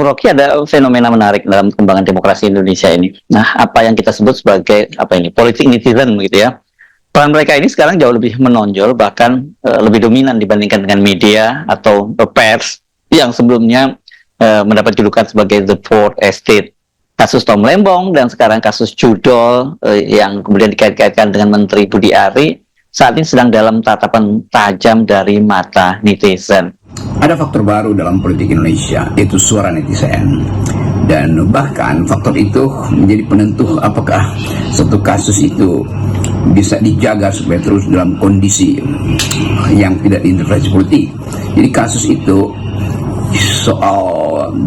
Bung Rocky, ada fenomena menarik dalam perkembangan demokrasi Indonesia ini. Nah, apa yang kita sebut sebagai politik netizen gitu ya. Peran mereka ini sekarang jauh lebih menonjol, bahkan lebih dominan dibandingkan dengan media atau pers yang sebelumnya mendapat julukan sebagai The Fourth Estate. Kasus Tom Lembong dan sekarang kasus Judol yang kemudian dikait-kaitkan dengan Menteri Budi Ari saat ini sedang dalam tatapan tajam dari mata netizen. Ada faktor baru dalam politik Indonesia, yaitu suara netizen. Dan bahkan faktor itu menjadi penentu apakah satu kasus itu bisa dijaga supaya terus dalam kondisi yang tidak diintervensi politik. Jadi kasus itu soal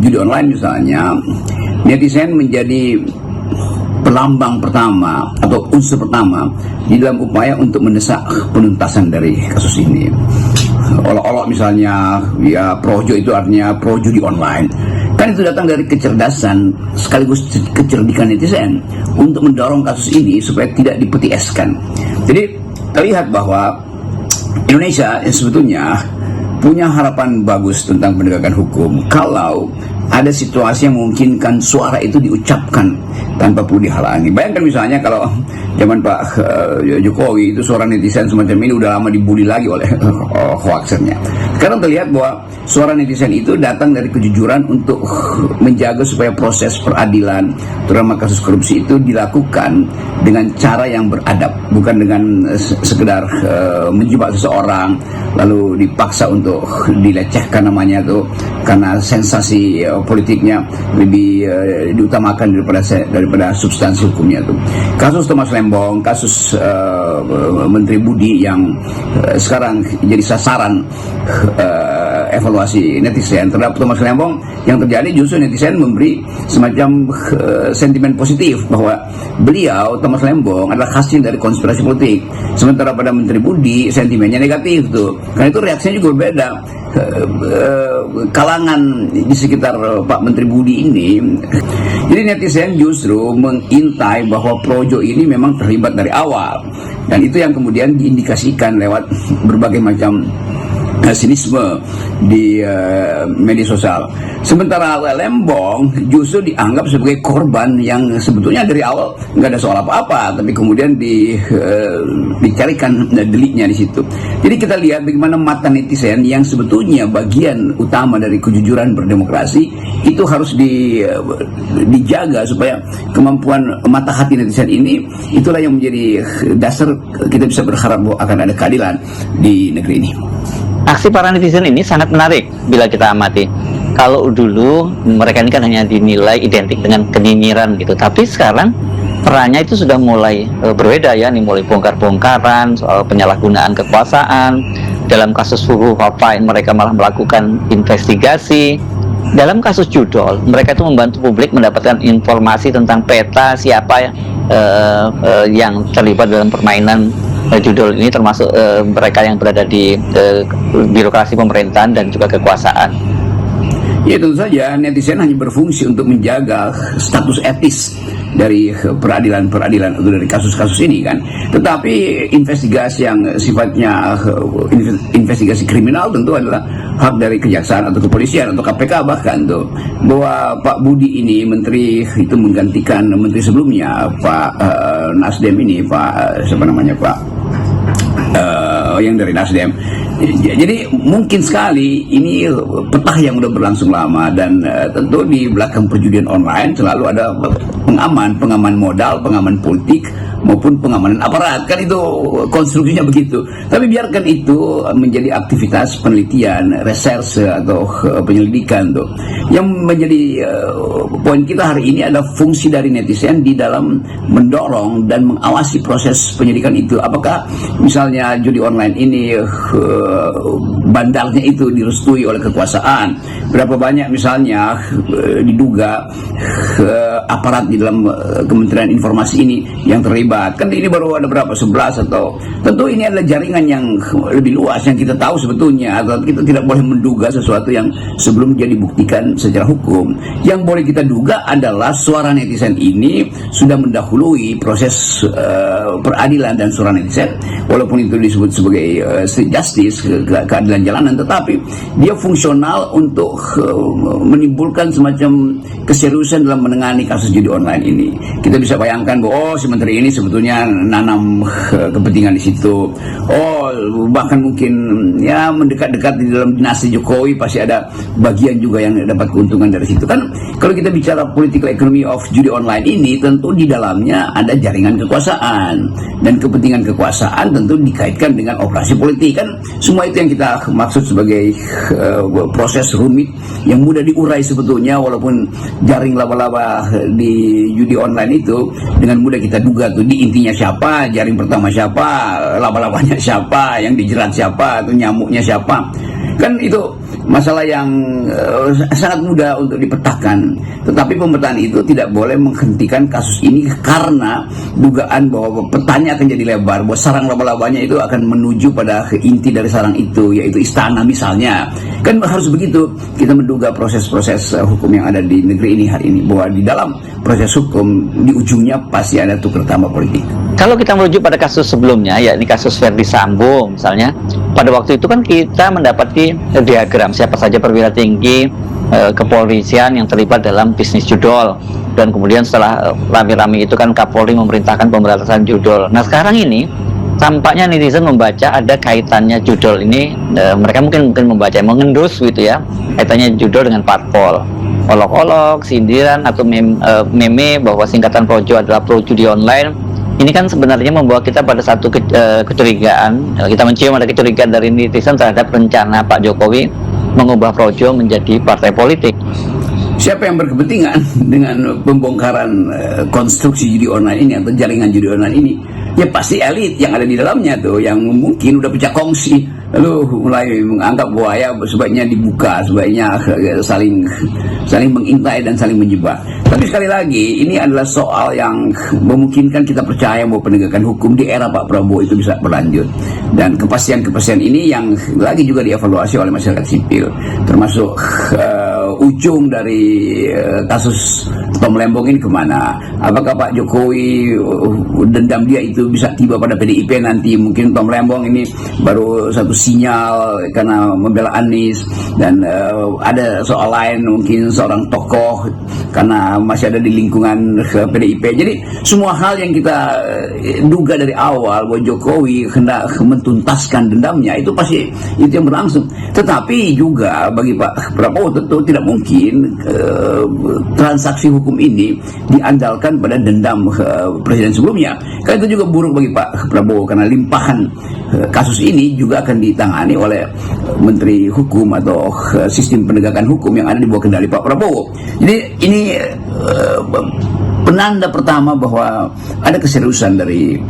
judi online misalnya, netizen menjadi pelambang pertama atau unsur pertama di dalam upaya untuk mendesak penuntasan dari kasus ini. Olok-olok misalnya, ya projo itu artinya pro judi online. Kan itu datang dari kecerdasan sekaligus kecerdikan netizen untuk mendorong kasus ini supaya tidak dipeti eskan. Jadi terlihat bahwa Indonesia sebetulnya punya harapan bagus tentang penegakan hukum kalau ada situasi yang memungkinkan suara itu diucapkan tanpa perlu dihalangi. Bayangkan misalnya kalau zaman Pak Jokowi itu suara netizen semacam ini udah lama dibully lagi oleh hoaxernya. Sekarang terlihat bahwa suara netizen itu datang dari kejujuran untuk menjaga supaya proses peradilan terutama kasus korupsi itu dilakukan dengan cara yang beradab, bukan dengan sekedar menjebak seseorang lalu dipaksa untuk dilecehkan namanya tuh karena sensasi politiknya lebih diutamakan daripada substansi hukumnya tuh. Kasus Thomas Lembong, kasus Menteri Budi yang sekarang jadi sasaran evaluasi netizen terhadap Thomas Lembong, yang terjadi justru netizen memberi semacam sentimen positif bahwa beliau Thomas Lembong adalah hasil dari konspirasi politik, sementara pada Menteri Budi sentimennya negatif tuh. Karena itu reaksinya juga berbeda. Kalangan di sekitar Pak Menteri Budi ini, jadi netizen justru mengintai bahwa projo ini memang terlibat dari awal, dan itu yang kemudian diindikasikan lewat berbagai macam sinisme di media sosial. Sementara Lembong justru dianggap sebagai korban yang sebetulnya dari awal nggak ada soal apa-apa, tapi kemudian dicarikan deliknya di situ. Jadi kita lihat bagaimana mata netizen yang sebetulnya bagian utama dari kejujuran berdemokrasi itu harus dijaga supaya kemampuan mata hati netizen ini itulah yang menjadi dasar kita bisa berharap bahwa akan ada keadilan di negeri ini. Aksi para netizen ini sangat menarik bila kita amati. Kalau dulu mereka ini kan hanya dinilai identik dengan kenyinyiran gitu, tapi sekarang perannya itu sudah mulai berbeda ya, nih mulai bongkar-bongkaran soal penyalahgunaan kekuasaan. Dalam kasus Huhu Hafain mereka malah melakukan investigasi. Dalam kasus Judol mereka itu membantu publik mendapatkan informasi tentang peta siapa yang terlibat dalam permainan judul ini, termasuk mereka yang berada di birokrasi pemerintahan dan juga kekuasaan. Ya tentu saja netizen hanya berfungsi untuk menjaga status etis dari peradilan-peradilan atau dari kasus-kasus ini kan. Tetapi investigasi yang sifatnya investigasi kriminal tentu adalah hak dari kejaksaan atau kepolisian atau KPK bahkan tuh. Bahwa Pak Budi ini menteri itu menggantikan menteri sebelumnya Pak Nasdem ini, Pak siapa namanya Pak yang dari Nasdem. Jadi mungkin sekali ini petah yang udah berlangsung lama, dan tentu di belakang perjudian online selalu ada pengaman modal, pengaman politik maupun pengamanan aparat, kan itu konstruksinya begitu. Tapi biarkan itu menjadi aktivitas penelitian, reserse atau penyelidikan tuh. Yang menjadi poin kita hari ini adalah fungsi dari netizen di dalam mendorong dan mengawasi proses penyidikan itu. Apakah misalnya judi online ini bandarnya itu direstui oleh kekuasaan, berapa banyak misalnya diduga aparat di dalam Kementerian Informasi ini yang terlibat terlibat. Kan ini baru ada berapa, 11 atau, tentu ini adalah jaringan yang lebih luas yang kita tahu sebetulnya, atau kita tidak boleh menduga sesuatu yang sebelum jadi dibuktikan secara hukum. Yang boleh kita duga adalah suara netizen ini sudah mendahului proses peradilan dan suara netizen, walaupun itu disebut sebagai street justice, keadilan jalanan, tetapi dia fungsional untuk menimbulkan semacam keseriusan dalam menangani kasus judi online ini. Kita bisa bayangkan bahwa si menteri ini sebetulnya nanam kepentingan di situ. Bahkan mungkin ya mendekat-dekat di dalam dinasti Jokowi, pasti ada bagian juga yang dapat keuntungan dari situ. Kan kalau kita bicara political economy of judi online ini, tentu di dalamnya ada jaringan kekuasaan, dan kepentingan kekuasaan tentu dikaitkan dengan operasi politik. Kan semua itu yang kita maksud sebagai proses rumit yang mudah diurai sebetulnya, walaupun jaring laba-laba di judi online itu dengan mudah kita duga tuh di intinya siapa, jaring pertama siapa, laba-labanya siapa, yang dijerat siapa, atau nyamuknya siapa. Kan itu masalah yang sangat mudah untuk dipetakan. Tetapi pemetaan itu tidak boleh menghentikan kasus ini karena dugaan bahwa petanya akan jadi lebar, bahwa sarang laba-labanya itu akan menuju pada inti dari sarang itu, yaitu istana misalnya. Kan harus begitu kita menduga proses-proses hukum yang ada di negeri ini hari ini, bahwa di dalam proses hukum di ujungnya pasti ada tukar tambah politik. Kalau kita merujuk pada kasus sebelumnya, yakni kasus Verdi Sambo misalnya, pada waktu itu kan kita mendapati diagram siapa saja perwira tinggi kepolisian yang terlibat dalam bisnis judol, dan kemudian setelah rame-rame itu kan Kapolri memerintahkan pemberantasan judol. Nah sekarang ini tampaknya netizen membaca ada kaitannya judol ini, mereka mungkin membaca mengendus gitu ya, kaitannya judol dengan parpol, olok-olok, sindiran atau meme bahwa singkatan projo adalah pro judi online. Ini kan sebenarnya membawa kita pada satu kecurigaan, kita mencium ada kecurigaan dari netizen terhadap rencana Pak Jokowi mengubah projo menjadi partai politik. Siapa yang berkepentingan dengan pembongkaran konstruksi judi online ini atau jaringan judi online ini? Ya pasti elit yang ada di dalamnya tuh, yang mungkin udah pecah kongsi, lalu mulai menganggap bahwa ya sebaiknya dibuka, sebaiknya saling mengintai dan saling menjebak. Tapi sekali lagi ini adalah soal yang memungkinkan kita percaya bahwa penegakan hukum di era Pak Prabowo itu bisa berlanjut, dan kepastian-kepastian ini yang lagi juga dievaluasi oleh masyarakat sipil, termasuk ujung dari kasus Tom Lembong ini kemana. Apakah Pak Jokowi dendam dia itu bisa tiba pada PDIP nanti? Mungkin Tom Lembong ini baru satu sinyal karena membela Anies, dan ada soal lain mungkin seorang tokoh karena masih ada di lingkungan PDIP. Jadi semua hal yang kita duga dari awal bahwa Jokowi hendak mentuntaskan dendamnya itu pasti itu yang berlangsung. Tetapi juga bagi Pak Prabowo tentu tidak mungkin transaksi hukum ini diandalkan pada dendam presiden sebelumnya. Karena itu juga buruk bagi Pak Prabowo, karena limpahan kasus ini juga akan ditangani oleh Menteri Hukum atau sistem penegakan hukum yang ada di bawah kendali Pak Prabowo. Jadi ini penanda pertama bahwa ada keseriusan dari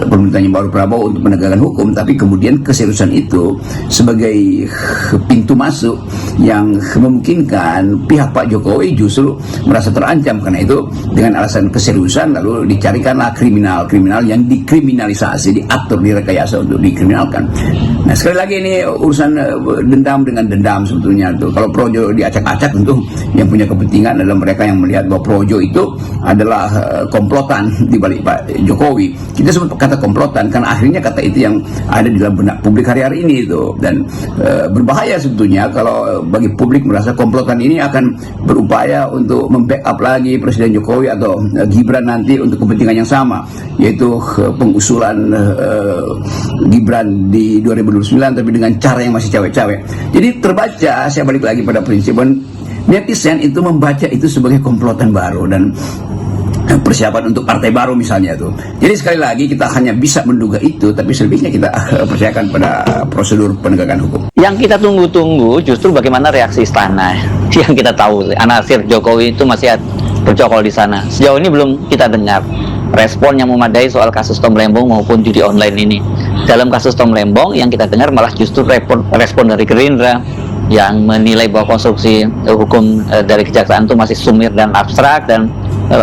pemerintahnya baru Prabowo untuk penegakan hukum, tapi kemudian keseriusan itu sebagai pintu masuk yang memungkinkan pihak Pak Jokowi justru merasa terancam. Karena itu dengan alasan keseriusan lalu dicarikanlah kriminal yang dikriminalisasi, diatur, direkayasa untuk dikriminalkan. Nah sekali lagi ini urusan dendam dengan dendam sebetulnya tuh. Kalau projo diacak-acak tentu yang punya kepentingan adalah mereka yang melihat bahwa projo itu adalah komplotan di balik Pak Jokowi. Kita sebut kata komplotan karena akhirnya kata itu yang ada di dalam benak publik hari-hari ini itu, dan berbahaya sebetulnya kalau bagi publik merasa komplotan ini akan berupaya untuk membackup lagi Presiden Jokowi atau Gibran nanti untuk kepentingan yang sama, yaitu pengusulan Gibran di 2029 tapi dengan cara yang masih cawe-cawe. Jadi terbaca, saya balik lagi pada prinsip netizen itu membaca itu sebagai komplotan baru dan persiapan untuk partai baru misalnya tuh. Jadi sekali lagi kita hanya bisa menduga itu, tapi selebihnya kita percayakan pada prosedur penegakan hukum. Yang kita tunggu-tunggu justru bagaimana reaksi istana. Yang kita tahu anasir Jokowi itu masih bercokol di sana. Sejauh ini belum kita dengar respon yang memadai soal kasus Tom Lembong maupun judi online ini. Dalam kasus Tom Lembong yang kita dengar malah justru respon dari Gerindra yang menilai bahwa konstruksi hukum dari kejaksaan itu masih sumir dan abstrak, dan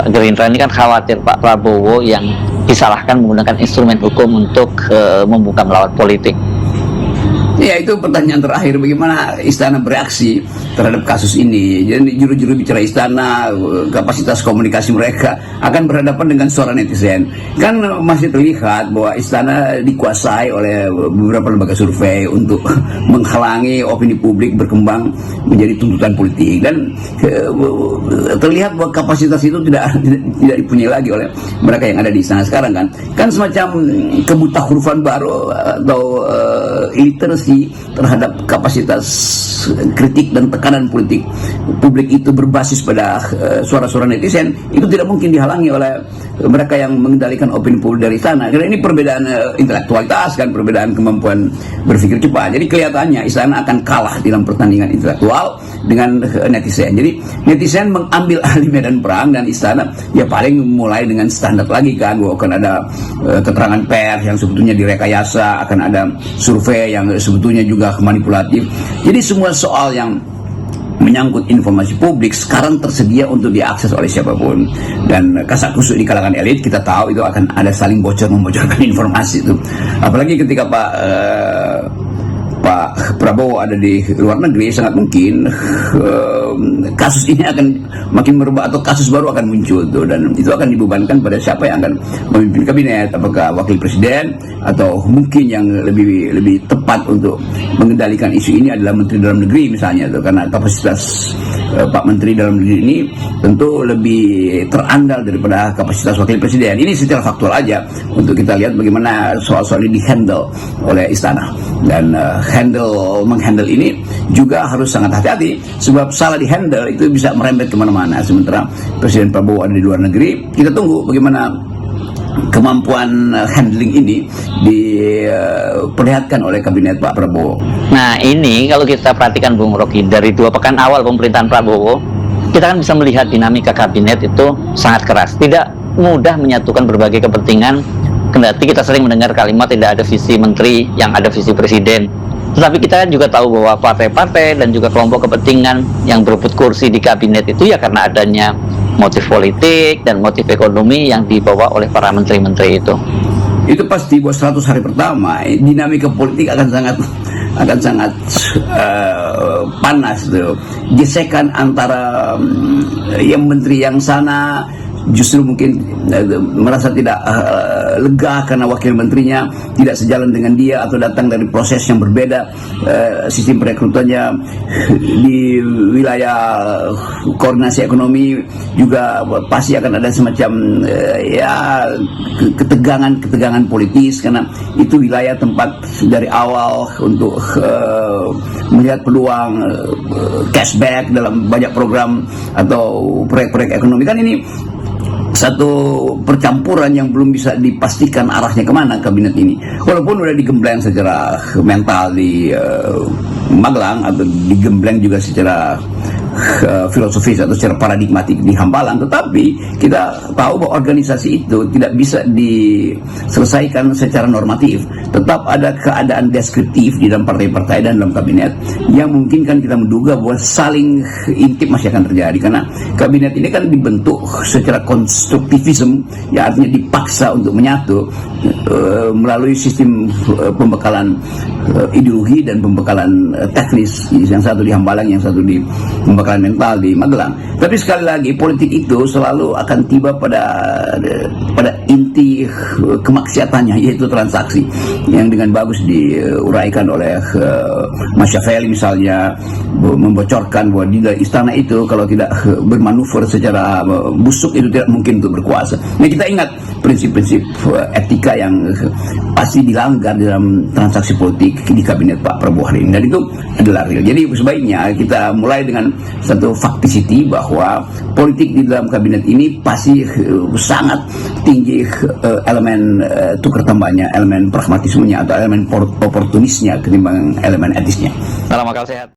Gerindra ini kan khawatir Pak Prabowo yang disalahkan menggunakan instrumen hukum untuk membuka melawan politik. Ya, itu pertanyaan terakhir, bagaimana istana bereaksi terhadap kasus ini. Jadi juru-juru bicara istana, kapasitas komunikasi mereka akan berhadapan dengan suara netizen. Kan masih terlihat bahwa istana dikuasai oleh beberapa lembaga survei untuk menghalangi opini publik berkembang menjadi tuntutan politik. Dan terlihat bahwa kapasitas itu tidak dipunyai lagi oleh mereka yang ada di istana sekarang kan. Kan semacam kebutahurufan baru atau illiteracy terhadap kapasitas kritik dan tekanan politik publik itu berbasis pada suara-suara netizen, itu tidak mungkin dihalangi oleh mereka yang mengendalikan opini publik dari sana. Karena ini perbedaan intelektualitas kan, perbedaan kemampuan berpikir cepat. Jadi kelihatannya istana akan kalah dalam pertandingan intelektual dengan netizen. Jadi netizen mengambil alih medan perang dan istana ya paling mulai dengan standar lagi kan, bahwa akan ada keterangan pers yang sebetulnya direkayasa, akan ada survei yang sebetulnya juga manipulatif. Jadi semua soal yang menyangkut informasi publik sekarang tersedia untuk diakses oleh siapapun, dan kasak kusuk di kalangan elit kita tahu itu akan ada saling membocorkan informasi itu. Apalagi ketika Pak Prabowo ada di luar negeri, sangat mungkin kasus ini akan makin merebak atau kasus baru akan muncul tuh, dan itu akan dibebankan pada siapa yang akan memimpin kabinet, apakah wakil presiden atau mungkin yang lebih tepat untuk mengendalikan isu ini adalah menteri dalam negeri misalnya tuh, karena kapasitas Pak Menteri dalam negeri ini tentu lebih terandal daripada kapasitas wakil presiden. Ini secara faktual aja untuk kita lihat bagaimana soal-soal ini dihandle oleh istana, dan menghandle ini juga harus sangat hati-hati, sebab salah dihandle itu bisa merembet kemana-mana. Sementara Presiden Prabowo ada di luar negeri, kita tunggu bagaimana kemampuan handling ini diperlihatkan oleh kabinet Pak Prabowo. Nah, ini kalau kita perhatikan Bung Rocky, dari 2 pekan awal pemerintahan Prabowo, kita kan bisa melihat dinamika kabinet itu sangat keras, tidak mudah menyatukan berbagai kepentingan. Kendati kita sering mendengar kalimat tidak ada visi menteri yang ada visi presiden, tetapi kita kan juga tahu bahwa partai-partai dan juga kelompok kepentingan yang berebut kursi di kabinet itu ya karena adanya motif politik dan motif ekonomi yang dibawa oleh para menteri-menteri itu. Itu pasti buat 100 hari pertama dinamika politik akan sangat panas tuh. Gesekan antara yang menteri yang sana justru mungkin merasa tidak lega karena wakil menterinya tidak sejalan dengan dia atau datang dari proses yang berbeda, sistem perekrutannya di wilayah koordinasi ekonomi juga pasti akan ada semacam ketegangan politis, karena itu wilayah tempat dari awal untuk melihat peluang cashback dalam banyak program atau proyek-proyek ekonomi. Kan ini satu percampuran yang belum bisa dipastikan arahnya kemana kabinet ini, walaupun udah digembleng secara mental di Magelang atau digembleng juga secara filosofis atau secara paradigmatik di Hambalang, tetapi kita tahu bahwa organisasi itu tidak bisa diselesaikan secara normatif. Tetap ada keadaan deskriptif di dalam partai-partai dan dalam kabinet yang mungkin kan kita menduga bahwa saling intip masih akan terjadi, karena kabinet ini kan dibentuk secara konstruktivisme, ya artinya dipaksa untuk menyatu melalui sistem pembekalan ideologi dan pembekalan teknis, yang satu di Hambalang, yang satu di pembekalan mental di Magelang. Tapi sekali lagi politik itu selalu akan tiba pada inti kemaksiatannya, yaitu transaksi, yang dengan bagus diuraikan oleh Machiavelli misalnya, membocorkan bahwa di istana itu kalau tidak bermanuver secara busuk itu tidak mungkin untuk berkuasa. Nah, kita ingat prinsip-prinsip etika yang pasti dilanggar dalam transaksi politik di kabinet Pak Prabowo hari ini, dan itu adalah real. Jadi sebaiknya kita mulai dengan satu faktisiti bahwa politik di dalam kabinet ini pasti sangat tinggi elemen tukar tambahnya, elemen pragmatismenya atau elemen oportunisnya ketimbang elemen etisnya. Salam akal sehat.